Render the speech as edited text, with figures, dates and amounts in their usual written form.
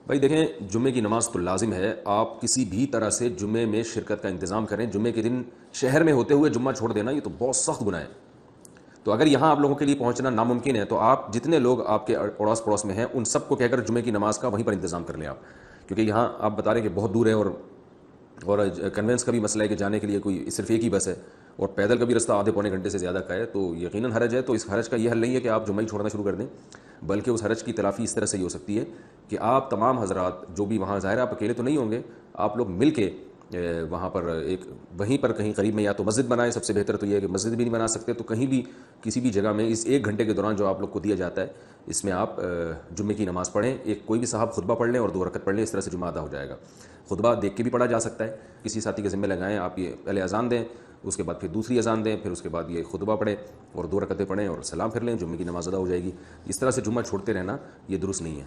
भाई देखें, जुम्मे की नमाज तो लाजिम है। आप किसी भी तरह से जुम्मे में शिरकत का इंतज़ाम करें। जुम्मे के दिन शहर में होते हुए जुम्मा छोड़ देना, ये तो बहुत सख्त गुनाह है। तो अगर यहाँ आप लोगों के लिए पहुँचना नामुमकिन है तो आप जितने लोग आपके अड़ोस पड़ोस में हैं उन सबको कहकर जुम्मे की नमाज का वहीं पर इंतज़ाम कर लें आप। क्योंकि यहाँ आप बता रहे हैं कि बहुत दूर है, और कन्वेंस का भी मसला है कि जाने के लिए कोई सिर्फ एक ही बस है, और पैदल का भी रास्ता आधे पौने घंटे से ज़्यादा का है, तो यकीनन हरज है। तो इस हरज का ये हल नहीं है कि आप जुम्मा ही छोड़ना शुरू कर दें, बल्कि उस हरज की तलाफ़ी इस तरह से ही हो सकती है कि आप तमाम हजरात जो भी वहाँ, ज़ाहिर है आप अकेले तो नहीं होंगे, आप लोग मिल के वहाँ पर एक वहीं पर कहीं करीब में या तो मस्जिद बनाएं। सबसे बेहतर तो ये है कि मस्जिद भी नहीं बना सकते तो कहीं भी किसी भी जगह में इस एक घंटे के दौरान जो आप लोग को दिया जाता है, इसमें आप जुम्मे की नमाज़ पढ़ें। एक कोई भी साहब खुतबा पढ़ लें और 2 रकत पढ़ लें, इस तरह से जुम्मा अदा हो जाएगा। खुतबा देख के भी पढ़ा जा सकता है, किसी साथी के ज़िम्मे लगाएं आप। ये पहले अजान दें, उसके बाद फिर दूसरी अजान दें, फिर उसके बाद ये खुतबा पढ़ें और 2 रकतें पढ़ें और सलाम फिर लें, जुम्मे की नमाज़ अदा हो जाएगी। इस तरह से जुम्मा छोड़ते रहना ये दुरुस्त नहीं है।